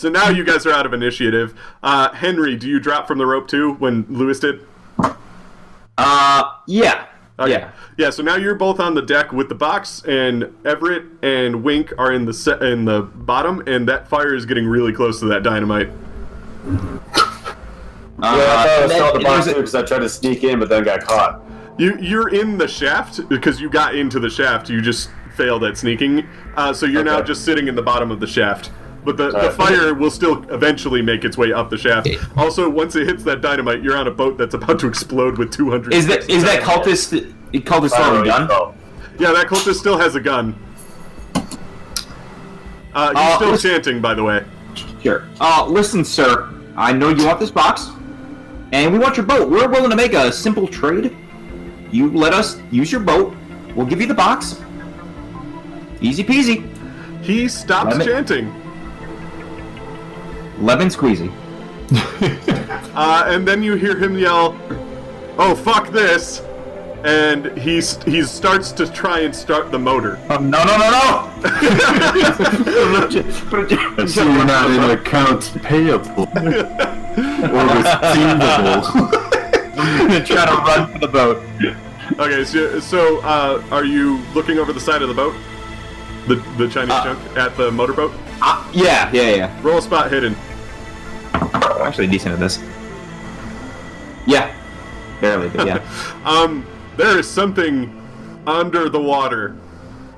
So now you guys are out of initiative. Henry, do you drop from the rope too when Louis did? Yeah. Okay. Yeah, so now you're both on the deck with the box, and Everett and Wink are in the bottom, and that fire is getting really close to that dynamite. I saw the box too because I tried to sneak in, but then got caught. You're in the shaft because you got into the shaft. You just failed at sneaking, so you're now just sitting in the bottom of the shaft. But the fire will still eventually make its way up the shaft. Also, once it hits that dynamite, you're on a boat that's about to explode with 200. Is that cultist still have a gun? Yeah, that cultist still has a gun. He's still chanting, by the way. Sure. Listen, sir. I know you want this box, and we want your boat. We're willing to make a simple trade. You let us use your boat. We'll give you the box. Easy peasy. He stops chanting. Lemon squeezy. And then you hear him yell, "Oh, fuck this!" And he starts to try and start the motor. No! I see you're not in accounts payable or receivable. I'm gonna try to run for the boat. Okay, so are you looking over the side of the boat? The Chinese junk at the motorboat? Yeah. Roll a spot hidden. I'm actually decent at this. Yeah. Barely, but yeah. There is something under the water,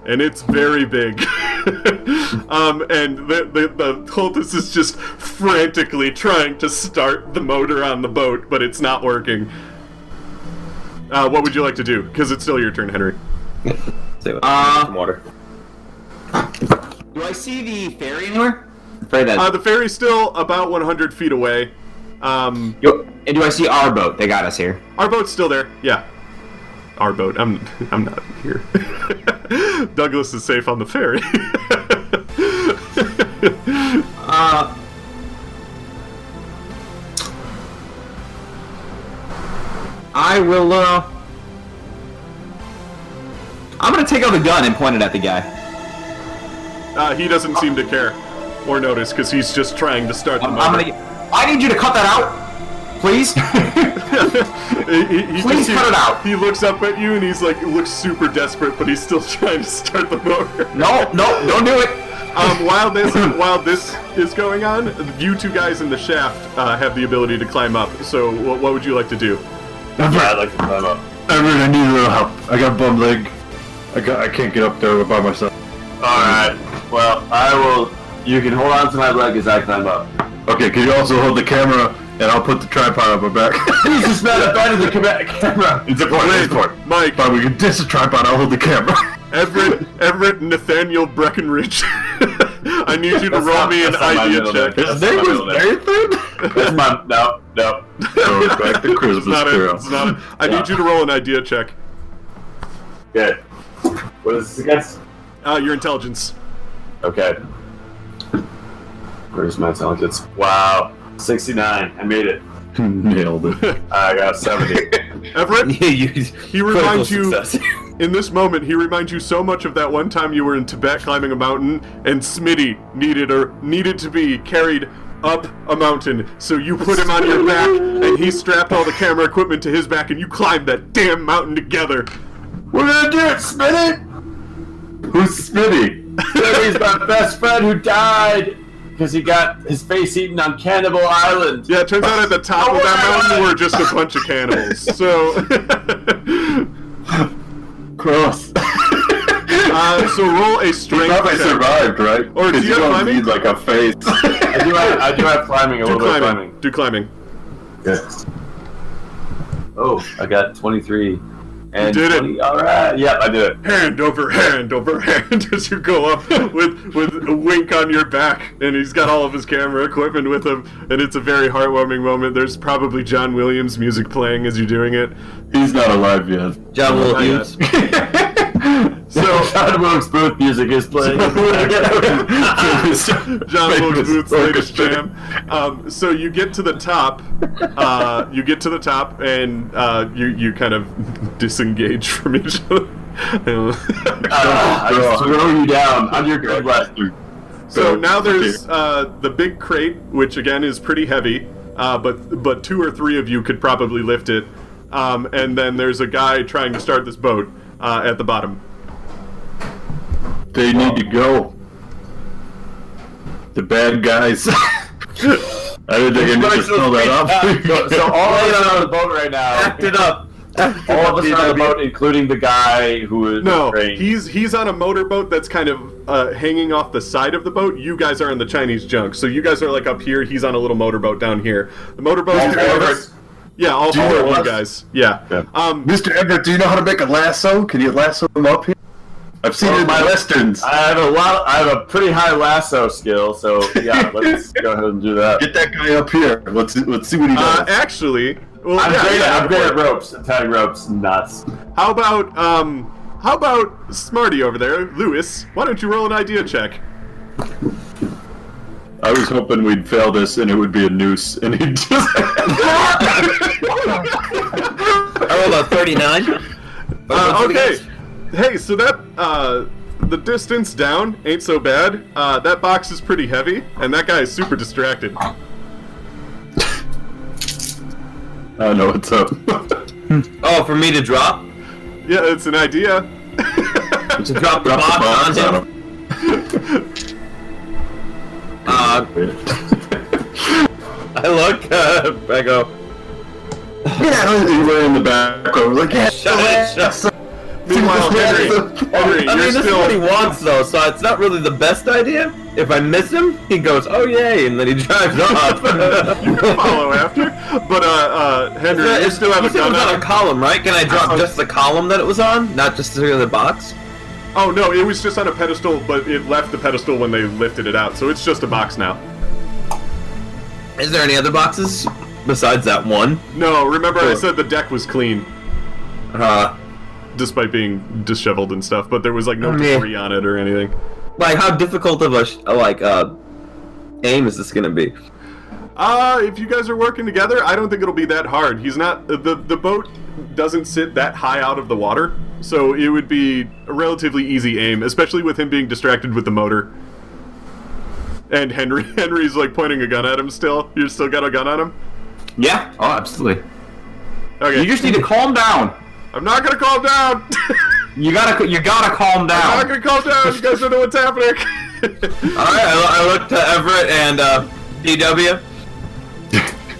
and it's very big. And the cultist is just frantically trying to start the motor on the boat, but it's not working. What would you like to do? Because it's still your turn, Henry. Some water. Do I see the ferry anywhere? The ferry's still about 100 feet away. And do I see our boat? They got us here. Our boat's still there. Yeah. Our boat. I'm not here. Douglas is safe on the ferry. I will, I'm gonna take out the gun and point it at the guy. He doesn't seem to care or notice because he's just trying to start the motor. I need you to cut that out, please. Please cut it out. He looks up at you and he's like, looks super desperate, but he's still trying to start the motor. No, don't do it. While this is going on, you two guys in the shaft have the ability to climb up. So what would you like to do? I'd like to climb up. Everett, I need a little help. I got a bum leg. I can't get up there by myself. Alright, well, I will. You can hold on to my leg as I climb up. Okay, can you also hold the camera, and I'll put the tripod on my back. This is not abandon the camera. It's important. Mike. Fine, we can ditch the tripod, I'll hold the camera. Everett Nathaniel Breckenridge. I need you to roll me an idea check. His name was Nathan? That's my... No. Goes back to Christmas Carol. It's not. I need you to roll an idea check. Good. What is this against? Your intelligence. Okay. Where's my intelligence? Wow. 69. I made it. Nailed it. I got 70. Everett, he reminds you, in this moment, he reminds you so much of that one time you were in Tibet climbing a mountain, and Smitty needed to be carried up a mountain, so you put him on your back, and he strapped all the camera equipment to his back, and you climbed that damn mountain together. We're gonna do it, Smitty! Who's Smitty? Smitty's my best friend who died because he got his face eaten on Cannibal Island. Yeah, it turns out at the top of that mountain we're just a bunch of cannibals. So, Gross. So roll a strength Probably check. survived, right? Or do you have climbing? Need like a face. I do have climbing, a little bit of climbing. Do climbing. Yes. Oh, I got 23. And You did 20. Alright, yep, I did it. Hand over hand as you go up with a Wink on your back, and he's got all of his camera equipment with him, and it's a very heartwarming moment. There's probably John Williams music playing as you're doing it. He's not alive yet. John Williams. So John Wilkes Booth music is playing. John Wilkes Booth's latest jam. So you get to the top. And you kind of disengage from each other. I just throw you down on your good left. So now there's the big crate, which again is pretty heavy, but 2 or 3 of you could probably lift it. And then there's a guy trying to start this boat at the bottom. They need to go. The bad guys. I didn't think I need to spell that up. So all of us are on the boat right now. Act it up. All of us are on the boat, including the guy who is No, trained. he's on a motorboat that's kind of hanging off the side of the boat. You guys are in the Chinese junk, so you guys are like up here. He's on a little motorboat down here. The motorboat All is four of us? Yeah, all Do you 4 of know you us? guys. Yeah. Yeah. Mr. Everett, do you know how to make a lasso? Can you lasso them up here? I've seen it in my westerns. I have a pretty high lasso skill, so yeah, let's go ahead and do that. Get that guy up here. Let's see what he does. Actually, well, I'm great at ropes, tying ropes, nuts. How about Smarty over there, Louis? Why don't you roll an idea check? I was hoping we'd fail this and it would be a noose, and he'd just. I rolled a 39. Okay. Hey, so that the distance down ain't so bad. That box is pretty heavy, and that guy is super distracted. I know what's up. Oh, for me to drop? Yeah, it's an idea. To drop the Drop the box on him? I look, I go, Yeah, he went in the back. I was like, yeah, shut it. Meanwhile, Henry, I mean, you're this is still. what he wants, though, so it's not really the best idea. If I miss him, he goes, oh, yay, and then he drives off. You can follow after, but Henry, you still have You a said it gun was on on a it? column, right? Can I drop just the column that it was on, not just the other box? Oh no, it was just on a pedestal, but it left the pedestal when they lifted it out, so it's just a box now. Is there any other boxes besides that one? No, remember I said the deck was clean, despite being disheveled and stuff, but there was like no Okay. debris on it or anything. Like, how difficult of a aim is this gonna be? If you guys are working together, I don't think it'll be that hard. He's not the boat doesn't sit that high out of the water, so it would be a relatively easy aim, especially with him being distracted with the motor. And Henry's like pointing a gun at him still. You still got a gun on him? Yeah. Oh, absolutely. Okay. You just need to calm down. I'm not gonna calm down. You gotta calm I'm not down. gonna calm down. You guys don't know what's happening. Alright, I look to Everett and DW.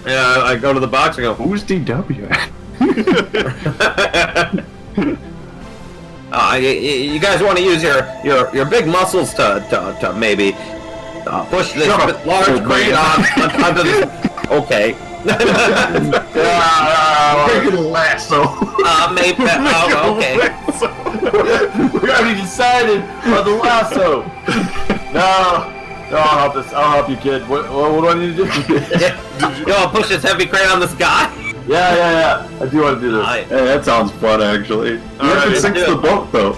And I go to the box and go, Who's DW? you guys want to use your big muscles to maybe push this Shut up, large old crate man. onto this. Okay. Big lasso. Maybe. Okay. We already decided on the lasso. No, I'll help this. I'll help you, kid. What do I need to do? You want to push this heavy crate on this guy? Yeah. I do want to do this. Alright. Hey, that sounds fun, actually. Alright. It sinks the boat, though.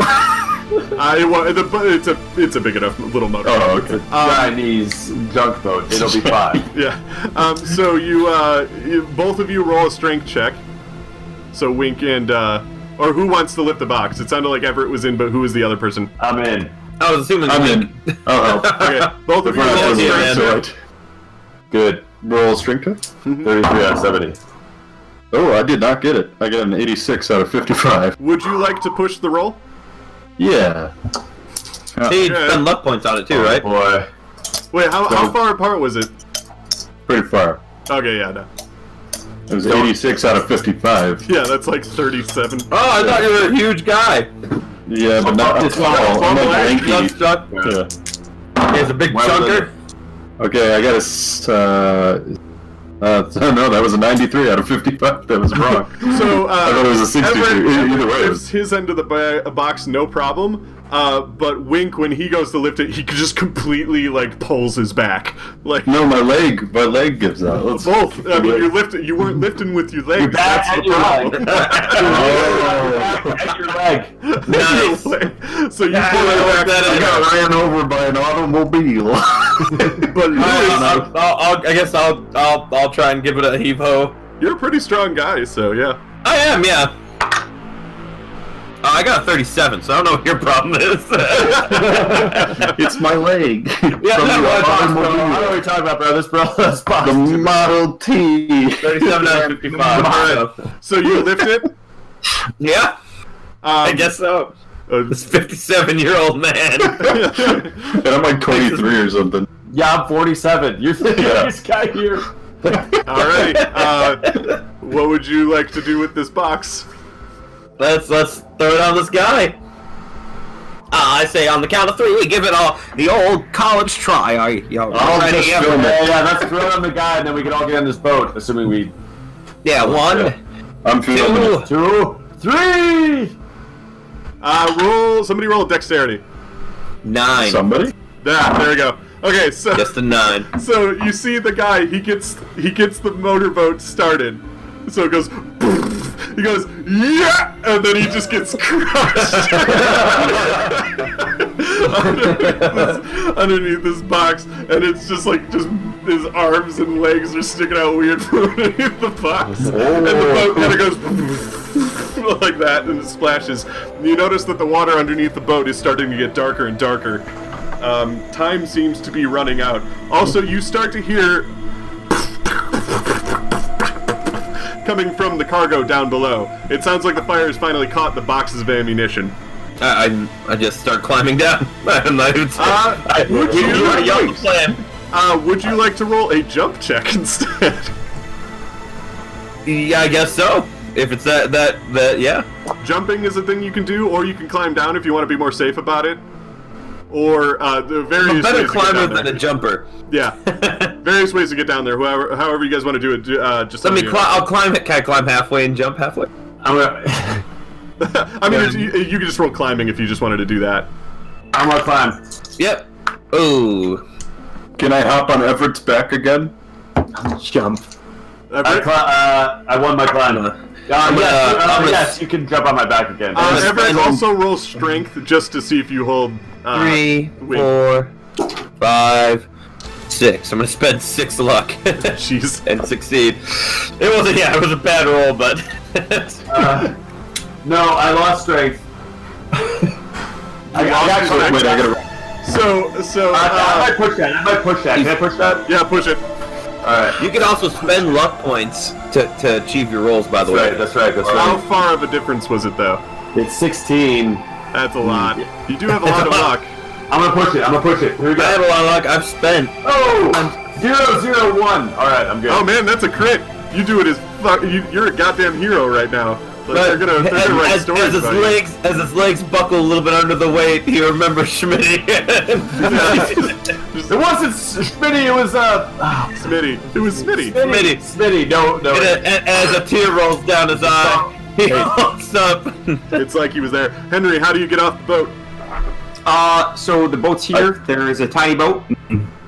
It's a big enough little motor. Oh, okay. Chinese junk boat. It'll be fine. Yeah. So you both of you roll a strength check. So Wink and or who wants to lift the box? It sounded like Everett was in, but who was the other person? I'm in. I was assuming. I'm in. Oh, Okay, both of you roll a Yeah, strength man. check. Good. roll strength check? 33 out of 70. Oh, I did not get it. I got an 86 out of 55. Would you like to push the roll? Yeah. He spent luck points on it too, right? Boy. Wait, how far apart was it? Pretty far. Okay, yeah, no. It was 86 out of 55. Yeah, that's like 37. Oh, I thought you were a huge guy. Yeah, but not this tall. I'm like lanky. Chuck. Yeah. He has a big Well, chunker. Okay, I got no, that was a 93 out of 55. That was wrong. So, I thought it was a 63. Either way. lifts his end of the box, no problem. But Wink, when he goes to lift it, he just completely like pulls his back. Like No, my leg gives out. Let's both. I mean, you weren't lifting with your legs. back That's at the your problem. Oh. At your leg. Nice. So you pull it back. I got ran over by an automobile. But I guess I'll try and give it a heave ho. you're a pretty strong guy, so yeah. I am, yeah. I got a 37, so I don't know what your problem is. It's my leg. Yeah, From no, the I box, automobile. I don't know what you're talking about, bro. This box. The Model T. 37 out of 55. Alright. So you lift it? Yeah, I guess so. This 57-year-old man. And I'm like 23 or something. Yeah, I'm 47. You're the youngest guy here. Alrighty. What would you like to do with this box? Let's throw it on this guy. I say on the count of 3, we give it the old college try. I'll ready? just film it. Yeah, let's throw it on the guy, and then we can all get on this boat, assuming we... Yeah, 1, I'm filming it. 2, 2, 3! Somebody roll dexterity. 9. Somebody? There we go. Okay, so Just a 9. so you see the guy, he gets the motorboat started. So it goes, he goes, yeah, and then he just gets crushed underneath this box, and it's just like his arms and legs are sticking out weird from underneath the box, and the boat kind of goes like that, and it splashes. You notice that the water underneath the boat is starting to get darker and darker. Time seems to be running out. Also, you start to hear coming from the cargo down below. It sounds like the fire has finally caught the boxes of ammunition. I just start climbing down. I'm not even Would you you a young plan. would you like to roll a jump check instead? Yeah, I guess so. If it's that, yeah. Jumping is a thing you can do, or you can climb down if you want to be more safe about it. Or the various I'm a better ways to get climber down than there. a jumper. Yeah, various ways to get down there. However you guys want to do it. Just Let me you know. I'll climb it. Can I climb halfway and jump halfway? I'm gonna... I mean, you can just roll climbing if you just wanted to do that. I'm gonna climb. Yep. Ooh. Can I hop on Everett's back again? Jump. Everett, I won my climb. Yes, you can jump on my back again. Everett, also roll strength just to see if you hold 3, wait. 4, 5, 6. I'm gonna spend 6 luck Jeez. and succeed. It was a bad roll, but No, I lost strength. I got strength. Wait, I gotta... So I might push that. Can I push that? yeah, push it. Alright. you can also spend luck points to achieve your rolls. By the way, That's right. How far of a difference was it though? It's 16. That's a lot. You do have a lot of luck. I'm gonna push it. Here we I had go. a lot of luck. I've spent. Oh! 0, 0, 1. Alright, I'm good. Oh man, that's a crit. You do it as fuck. You're a goddamn hero right now. Like, they're gonna write stories as his about you. legs buckle a little bit under the weight, he remembers Schmitty. It wasn't Smitty, it was Smitty. It was Smitty. Smitty, no. and as a tear rolls down his eye, he looks up. It's like he was there. Henry, how do you get off the boat? So the boat's here. There is a tiny boat.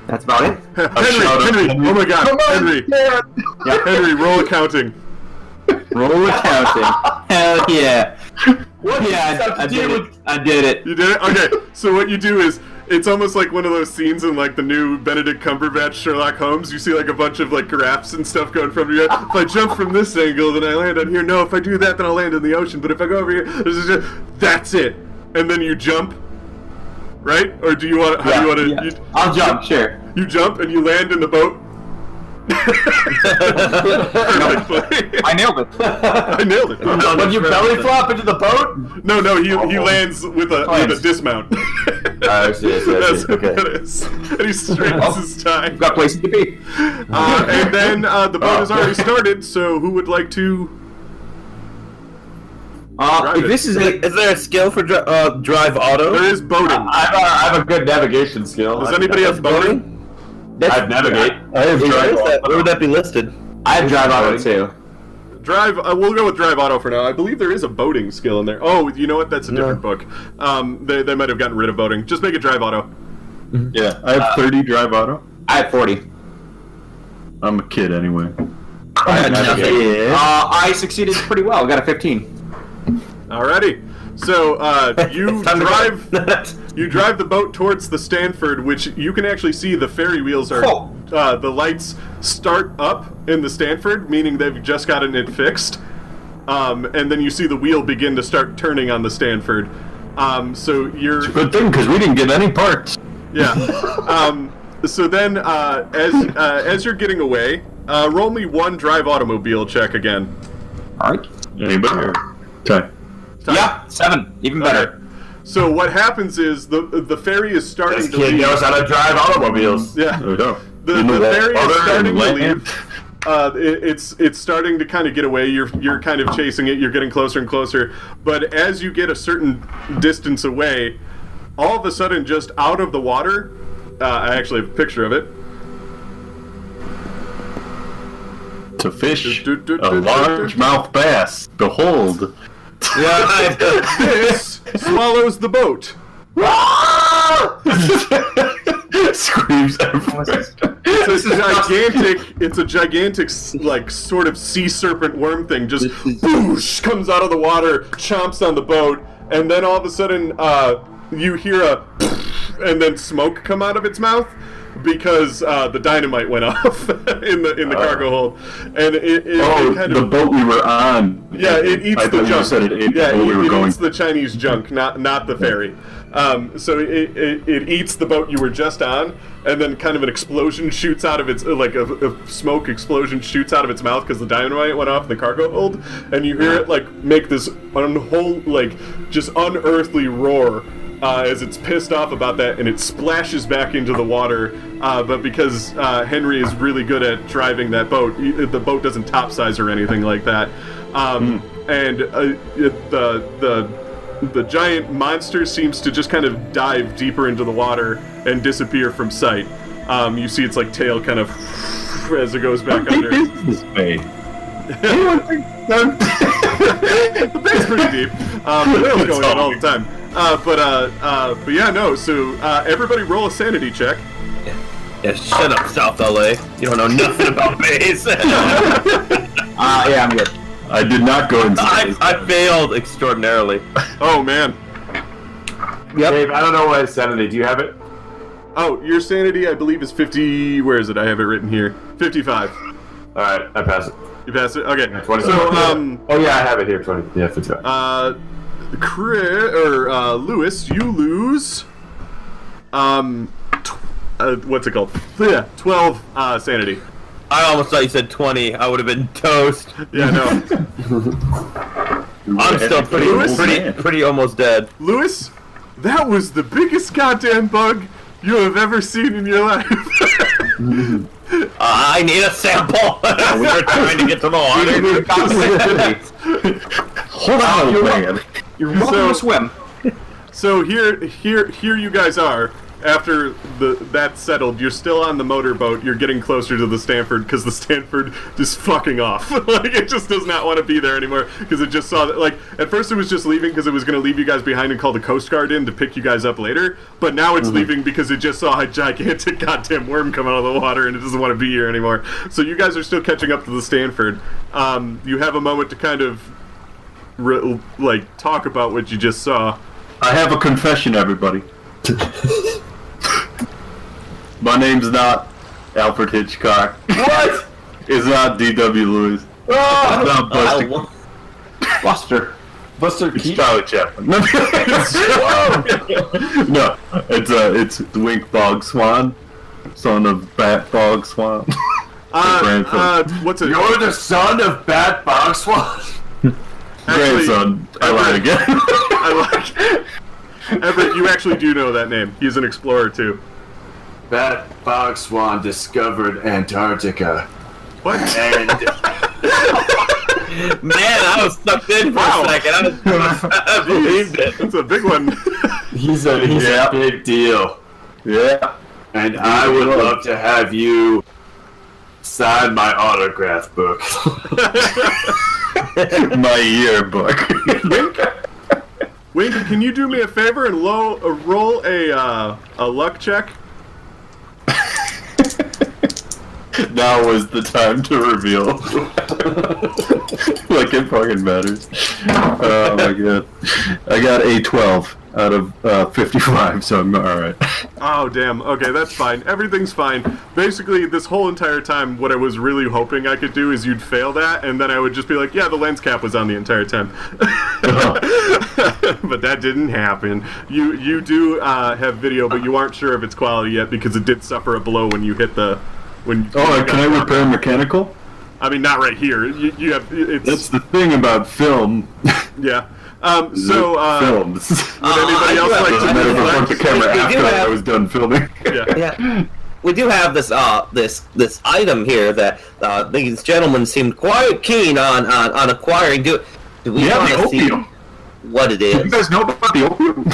That's about it. Henry, oh my god, Come on, Henry. Dad. Henry, roll accounting. Roll accounting. Hell yeah. Yeah, I did it. I did it. You did it? Okay, so what you do is, it's almost like one of those scenes in like the new Benedict Cumberbatch Sherlock Holmes. You see like a bunch of like graphs and stuff going from you. If I jump from this angle, then I land on here. No, if I do that, then I'll land in the ocean. But if I go over here, that's it. And then you jump, right? Or do you want? How do you want to? Yeah. I'll jump, sure. You jump and you land in the boat. Perfectly. I nailed it. I nailed it. When you belly flop into the boat? No, he lands with a dismount. I see. That's what Okay. that is. And he straightens his tie. Got places to be. And then the boat has already started, so who would like to... If this is a, Is there a skill for drive auto? There is boating. I have a good navigation skill. Does anybody have boating? I have navigate. I have drive. Where would that be listed? I have drive auto too. Drive, we'll go with drive auto for now. I believe there is a boating skill in there. Oh, you know what? That's a different book. They might have gotten rid of boating. Just make it drive auto. Yeah, I have 30 drive auto. I have 40. I'm a kid anyway. I had nothing. I succeeded pretty well. I got a 15. Alrighty. So you Time to drive. You drive the boat towards the Stanford, which you can actually see the ferry wheels are. Oh. The lights start up in the Stanford, meaning they've just gotten it fixed. and then you see the wheel begin to start turning on the Stanford. So you're... Good thing, because we didn't get any parts. Yeah. So then, as you're getting away, roll me one drive automobile check again. Alright. Anybody? Okay. Yeah, 7. Even better. Okay. So what happens is the ferry is starting This to kid leave. knows how to drive automobiles. Yeah. There we go. The ferry is starting to leave. It's starting to kind of get away. You're kind of chasing it. You're getting closer and closer. But as you get a certain distance away, all of a sudden, just out of the water, I actually have a picture of it. It's a fish, a largemouth bass. Behold. Yeah, This swallows the boat. Screams everywhere. It's a gigantic, like, sort of sea serpent worm thing. Just whoosh, comes out of the water, chomps on the boat, and then all of a sudden, you hear a and then smoke come out of its mouth because the dynamite went off in the cargo hold, and it kind the of, boat we were on. yeah, it eats I the thought you junk. said it ate Yeah, the boat we were it going. eats the Chinese junk, not the ferry. So it eats the boat you were just on, and then kind of an explosion shoots out of its, like a smoke explosion shoots out of its mouth because the dynamite went off in the cargo hold, and you hear it like make this just unearthly roar. As it's pissed off about that, and it splashes back into the water. But because Henry is really good at driving that boat, the boat doesn't capsize or anything like that. And the giant monster seems to just kind of dive deeper into the water and disappear from sight. You see its like tail kind of as it goes back under. This way. The bay's pretty deep. The whale's going on all the time. But yeah, no. So everybody roll a sanity check. yeah, shut up, South LA. You don't know nothing about bass. Yeah, I'm good. I did not go into I failed extraordinarily. Oh man. Yep. Dave, I don't know what is sanity. Do you have it? Oh, your sanity, I believe, is 50. Where is it? I have it written here. 55. All right, I pass it. You passed it. Okay. 20. So oh yeah, I have it here. 20. Yeah, 55. Louis, you lose. What's it called? Yeah, 12 sanity. I almost thought you said 20. I would have been toast. Yeah, no. I'm still pretty almost dead. Louis, that was the biggest goddamn bug you have ever seen in your life. I need a sample. We were trying to get to the water. Hold on, man. You're welcome to swim. So here you guys are. After that's settled, you're still on the motorboat. You're getting closer to the Stanford because the Stanford is fucking off. Like, it just does not want to be there anymore because it just saw that. Like, at first it was just leaving because it was going to leave you guys behind and call the Coast Guard in to pick you guys up later. But now it's leaving because it just saw a gigantic goddamn worm come out of the water and it doesn't want to be here anymore. So you guys are still catching up to the Stanford. You have a moment to kind of talk about what you just saw. I have a confession, everybody. My name's not Alfred Hitchcock. What? It's not D.W. Lewis. It's not Buster. Buster It's Keaton. Charlie Chaplin. No, it's Wink Bogswan, son of Bat Bogswan. What's it? You're the son of Bat Bogswan. Grandson. I lied again. I like Everett, you actually do know that name. He's an explorer too. Bat Bogswan discovered Antarctica. What? And Man, I was sucked in for Wow. a second. I believed it. That's a big one. he's a big deal. Yeah. And I would love to have you sign my autograph book. My yearbook. Wink, can you do me a favor and roll a luck check? Now was the time to reveal. Like it fucking matters. Oh my god. I got a 12. out of 55, so I'm alright. Oh, damn. Okay, that's fine. Everything's fine. Basically, this whole entire time, what I was really hoping I could do is you'd fail that, and then I would just be like, yeah, the lens cap was on the entire time. But that didn't happen. You do have video, but you aren't sure of its quality yet because it did suffer a blow when you hit the... Can I repair mechanical? I mean, not right here. You have... That's the thing about film. Yeah. Films. Would anybody else like to the camera after I was done filming. Yeah. We do have this this item here that these gentlemen seemed quite keen on acquiring. Do we want to see what it is? Do you guys know about the opium?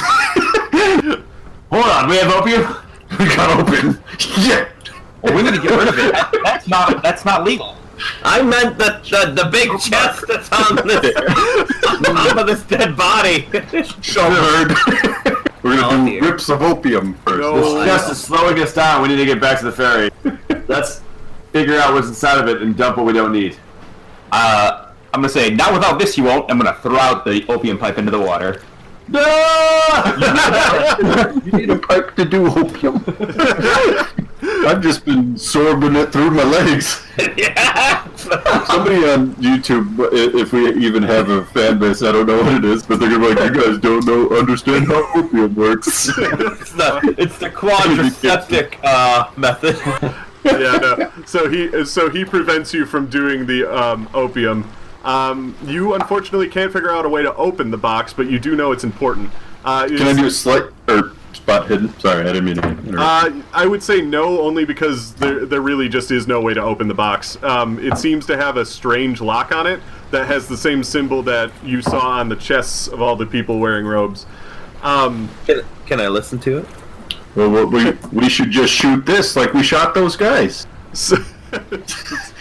Hold on, we have opium? We got opium. Yeah. Well, we need to get rid of it. That's not legal. I meant the big chest that's on top of this dead body. Shut up. We're gonna do rips of opium first. No. This chest is slowing us down. We need to get back to the ferry. Let's figure out what's inside of it and dump what we don't need. I'm gonna say, not without this you won't. I'm gonna throw out the opium pipe into the water. No! You need a pipe to do opium. I've just been sorbing it through my legs. Yeah. Somebody on YouTube, if we even have a fan base, I don't know what it is, but they're gonna be like, you guys don't understand how opium works. It's the quadriceptic method. Yeah, no. So he prevents you from doing the opium. You unfortunately can't figure out a way to open the box, but you do know it's important. Can I do a slight or spot hidden? Sorry, I didn't mean to interrupt. I would say no, only because there really just is no way to open the box. It seems to have a strange lock on it that has the same symbol that you saw on the chests of all the people wearing robes. Can I listen to it? Well, we should just shoot this like we shot those guys. So,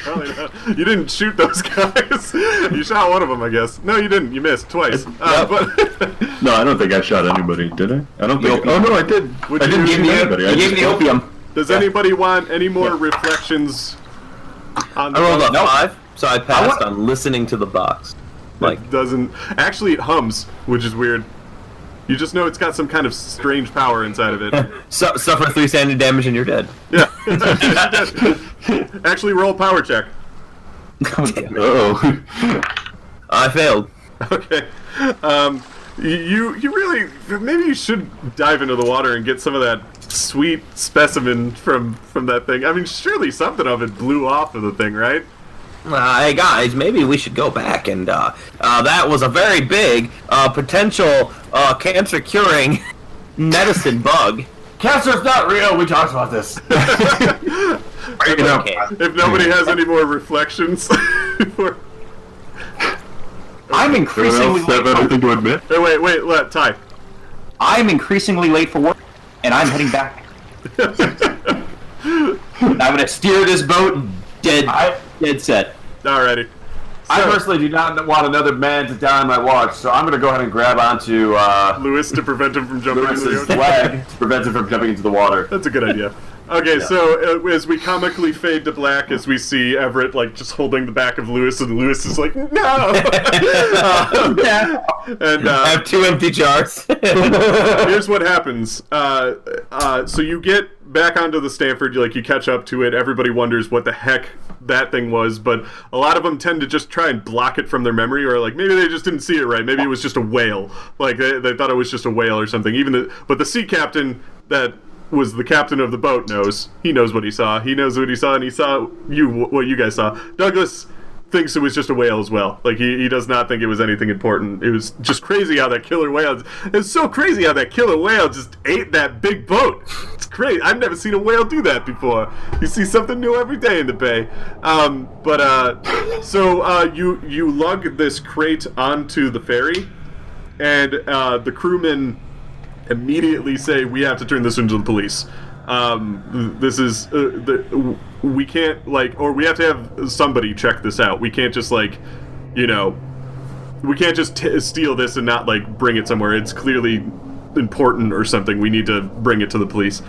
probably not. You didn't shoot those guys. You shot one of them, I guess. No, you didn't. You missed twice. But No, I don't think I shot anybody, did I? I don't think. Oh no, I did. Would I didn't you- shoot anybody. You gave me the opium. does anybody want any more reflections on the I rolled a No. 5, so I passed on listening to the box. It doesn't actually, it hums, which is weird. You just know it's got some kind of strange power inside of it. Suffer 3 sanity damage and you're dead. Yeah. Actually, roll a power check. Oh. I failed. Okay. You really, maybe you should dive into the water and get some of that sweet specimen from that thing. I mean, surely something of it blew off of the thing, right? Hey guys, maybe we should go back and that was a very big potential cancer curing medicine bug. Cancer's not real. We talked about this. Okay. If nobody has any more reflections, I'm increasingly Anyone else have late. anything to admit? Hey, wait, let Ty. I'm increasingly late for work, and I'm heading back. I'm gonna steer this boat dead set. Alrighty. I So, personally do not want another man to die on my watch, so I'm going to go ahead and grab onto Lewis to prevent him from jumping into the Lewis's ocean. leg to prevent him from jumping into the water. That's a good idea. Okay, so as we comically fade to black, as we see Everett like just holding the back of Lewis, and Lewis is like, no. And I have 2 empty jars. here's what happens. So you get back onto the Stanford, you catch up to it. Everybody wonders what the heck that thing was, but a lot of them tend to just try and block it from their memory, or like maybe they just didn't see it right. Maybe it was just a whale. Like they thought it was just a whale or something. But the sea captain that was the captain of the boat knows. He knows what he saw. He knows what he saw, and he saw what you guys saw. Douglas thinks it was just a whale as well. Like he does not think it was anything important. It was just crazy how that killer whale. It's so crazy how that killer whale just ate that big boat. It's crazy. I've never seen a whale do that before. You see something new every day in the bay. So you lug this crate onto the ferry, and the crewmen immediately say, we have to turn this into the police. This is we can't or we have to have somebody check this out. We can't just we can't just steal this and not bring it somewhere. It's clearly important or something. We need to bring it to the police.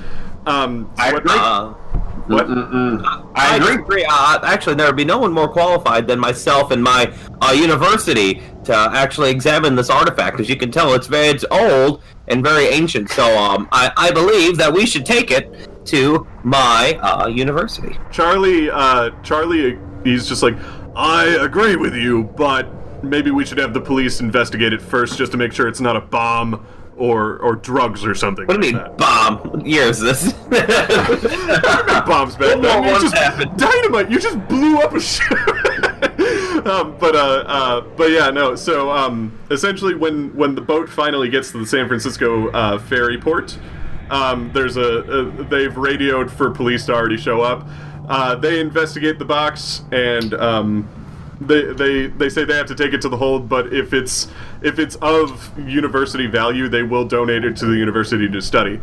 What? I agree. Actually, there would be no one more qualified than myself and my university to actually examine this artifact. As you can tell, it's old and very ancient. So I believe that we should take it to my university. Charlie, he's just like, I agree with you, but maybe we should have the police investigate it first just to make sure it's not a bomb or drugs or something. What do you mean, bomb? What year is this? Bombs back then. You just dynamite. You just blew up a ship. But yeah, no. So essentially, when the boat finally gets to the San Francisco ferry port, they've radioed for police to already show up. They investigate the box and they say they have to take it to the hold, but if it's of university value, they will donate it to the university to study.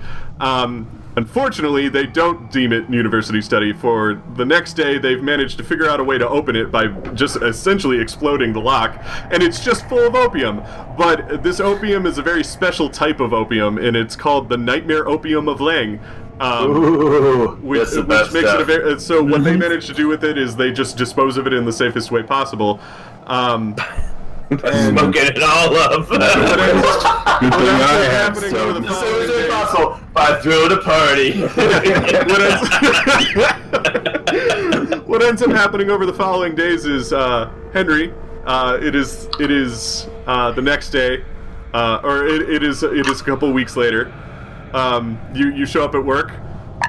Unfortunately, they don't deem it university study. For the next day, they've managed to figure out a way to open it by just essentially exploding the lock, and it's just full of opium. But this opium is a very special type of opium, and it's called the nightmare opium of Lang. Which makes it a very, so what they manage to do with it is they just dispose of it in the safest way possible. Smoking it all up. By through the party. What ends up happening over the following days is Henry. It is the next day, or it is a couple weeks later. You show up at work,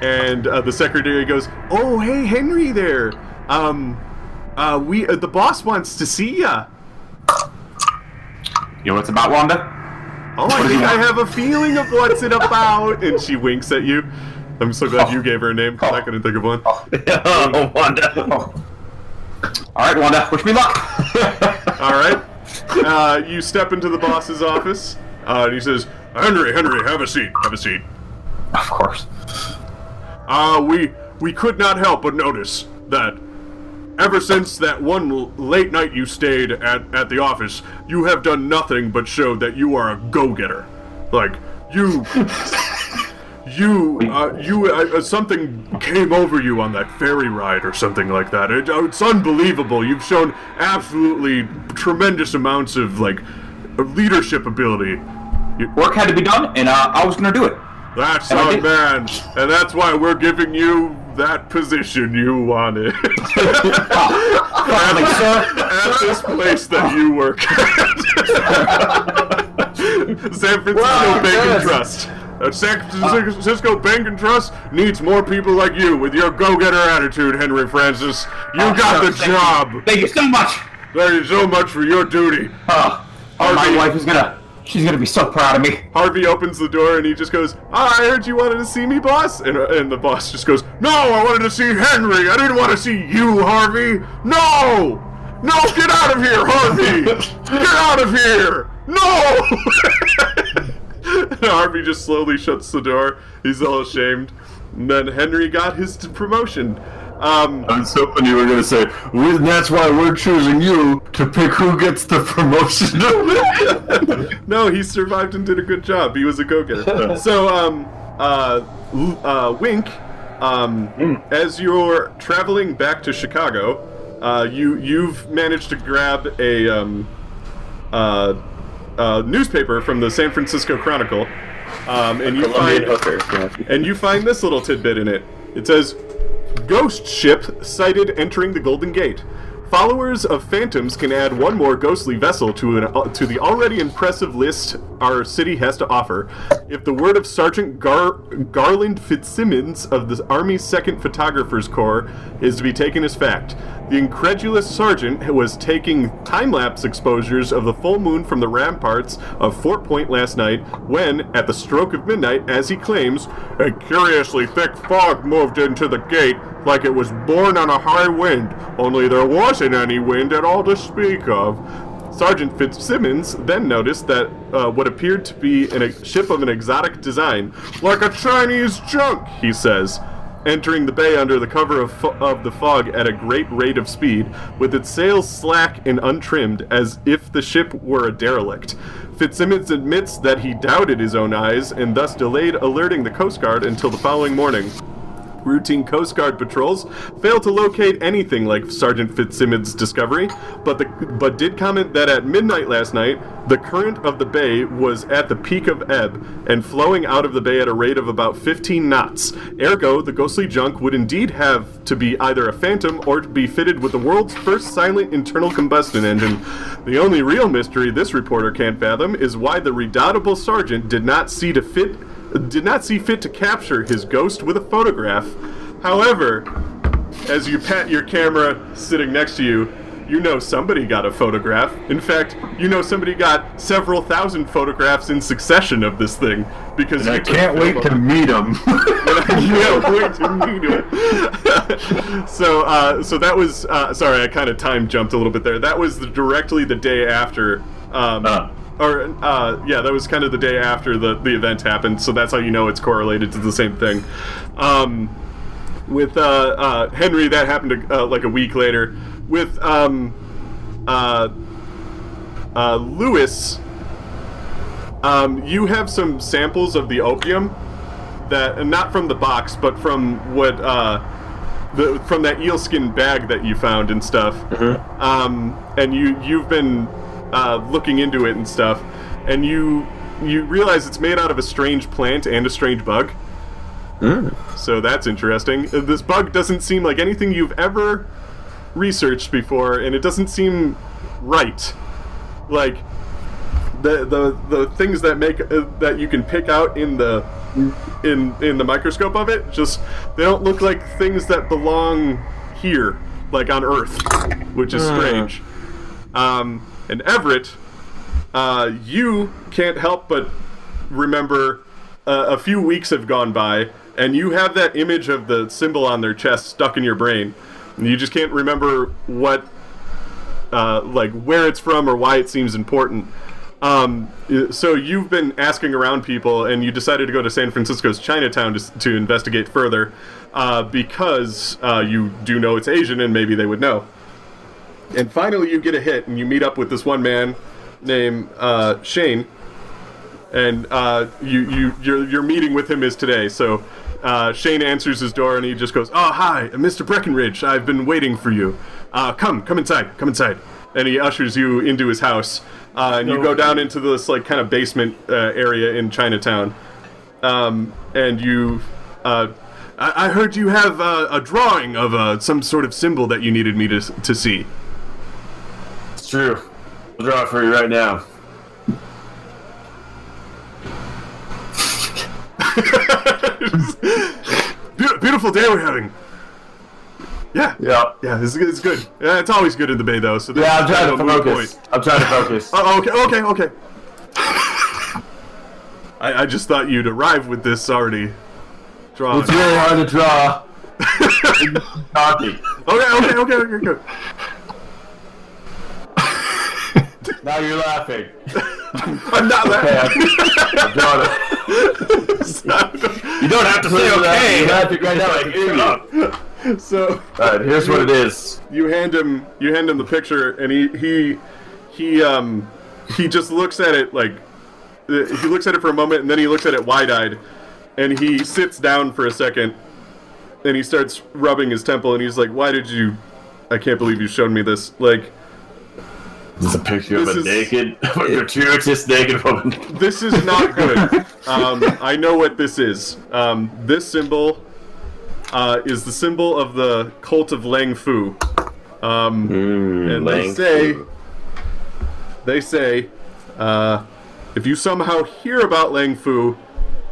and the secretary goes, "Oh, hey, Henry, there. The boss wants to see ya." You know what it's about, Wanda? Oh, I think I have a feeling of what's it about. And she winks at you. I'm so glad you gave her a name, because I couldn't think of one. Oh, Wanda. All right, Wanda, wish me luck. All right. You step into the boss's office, and he says, Henry, have a seat. Of course. We could not help but notice that ever since that one late night you stayed at the office, you have done nothing but show that you are a go-getter. Like, something came over you on that ferry ride or something like that. It's unbelievable. You've shown absolutely tremendous amounts of, leadership ability. Work had to be done, and I was going to do it. That's our man, and that's why we're giving you that position you wanted. At this place that you work at. San Francisco Bank and Trust. San Francisco Bank and Trust needs more people like you with your go-getter attitude, Henry Francis. You got the job. Thank you so much. Thank you so much for your duty. My wife is she's gonna be so proud of me. Harvey opens the door and he just goes, I heard you wanted to see me, boss. And the boss just goes, no, I wanted to see Henry. I didn't want to see you, Harvey. No, get out of here, Harvey. Get out of here. No. And Harvey just slowly shuts the door. He's all ashamed. And then Henry got his promotion. I was hoping you were going to say, that's why we're choosing you to pick who gets the promotion. No, he survived and did a good job. He was a go-getter. So, Wink, as you're traveling back to Chicago, you've managed to grab a newspaper from the San Francisco Chronicle, and you find this little tidbit in it. It says, Ghost ship sighted entering the Golden Gate. Followers of Phantoms can add one more ghostly vessel to the already impressive list our city has to offer. If the word of Sergeant Garland Fitzsimmons of the Army's 2nd Photographers Corps is to be taken as fact. The incredulous sergeant was taking time-lapse exposures of the full moon from the ramparts of Fort Point last night when, at the stroke of midnight, as he claims, a curiously thick fog moved into the gate like it was born on a high wind, only there wasn't any wind at all to speak of. Sergeant Fitzsimmons then noticed that what appeared to be a ship of an exotic design, like a Chinese junk, he says, entering the bay under the cover of the fog at a great rate of speed, with its sails slack and untrimmed, as if the ship were a derelict. Fitzsimmons admits that he doubted his own eyes, and thus delayed alerting the Coast Guard until the following morning. Routine Coast Guard patrols failed to locate anything like Sergeant Fitzsimmons' discovery, but did comment that at midnight last night, the current of the bay was at the peak of ebb and flowing out of the bay at a rate of about 15 knots. Ergo, the ghostly junk would indeed have to be either a phantom or to be fitted with the world's first silent internal combustion engine. The only real mystery this reporter can't fathom is why the redoubtable sergeant did not see fit to capture his ghost with a photograph. However, as you pat your camera sitting next to you, you know somebody got a photograph. In fact, you know somebody got several thousand photographs in succession of this thing because I can't wait to meet him. I can't wait to meet him. So that was sorry, I kind of time jumped a little bit there. That was directly the day after. That was kind of the day after the event happened, so that's how you know it's correlated to the same thing. With Henry, that happened like a week later. With Louis, you have some samples of the opium that, not from the box, but from what from that eelskin bag that you found and stuff. Mm-hmm. And you've been looking into it and stuff, and you realize it's made out of a strange plant and a strange bug. So that's interesting. This bug doesn't seem like anything you've ever researched before, and it doesn't seem right. Like the things that make that you can pick out in the microscope of it, just they don't look like things that belong here, like on Earth, which is strange. And Everett, you can't help but remember a few weeks have gone by, and you have that image of the symbol on their chest stuck in your brain. And you just can't remember what, like, where it's from or why it seems important. So you've been asking around people, and you decided to go to San Francisco's Chinatown to investigate further, because you do know it's Asian, and maybe they would know. And finally you get a hit, and you meet up with this one man named Shane, and your meeting with him is today. So Shane answers his door, and he just goes, "Oh, hi, Mr. Breckenridge, I've been waiting for you. Come inside. And he ushers you into his house, and you go down into this like kind of basement area in Chinatown, and you I heard you have a drawing of some sort of symbol that you needed me to see." It's true. I'll draw it for you right now. Beautiful day we're having. Yeah, this is good. Yeah, it's always good in the Bay, though. So yeah, I'm trying to focus. Okay. I just thought you'd arrive with this already drawn. It's really hard to draw. Talking. Okay. Now you're laughing. I'm not laughing. I'm drawing it. You don't have to say okay. You're laughing right now. I hear you. So, all right, here's what it is. You hand him the picture, and he just looks at it like he looks at it for a moment, and then he looks at it wide-eyed, and he sits down for a second, and he starts rubbing his temple, and he's like, "Why did you? I can't believe you showed me this. Like, this is a picture of a gratuitous naked woman. This is not good. I know what this is. This symbol is the symbol of the cult of Lang Fu. And they say, if you somehow hear about Lang Fu,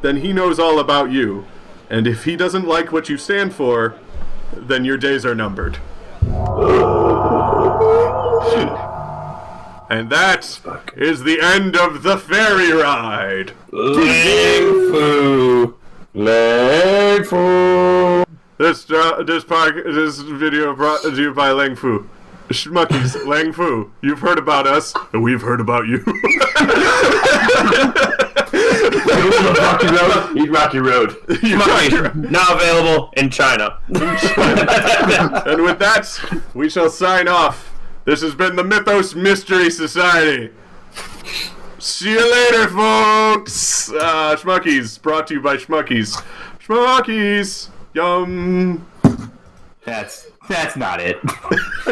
then he knows all about you. And if he doesn't like what you stand for, then your days are numbered." And that is the end of the ferry ride. Lang Fu. This video brought to you by Lang Fu. Schmuckies, Lang Fu. You've heard about us, and we've heard about you. Rocky Road. Now available in China. And with that, we shall sign off. This has been the Mythos Mystery Society. See you later, folks. Schmuckies, brought to you by Schmuckies. Schmuckies. Yum. That's not it.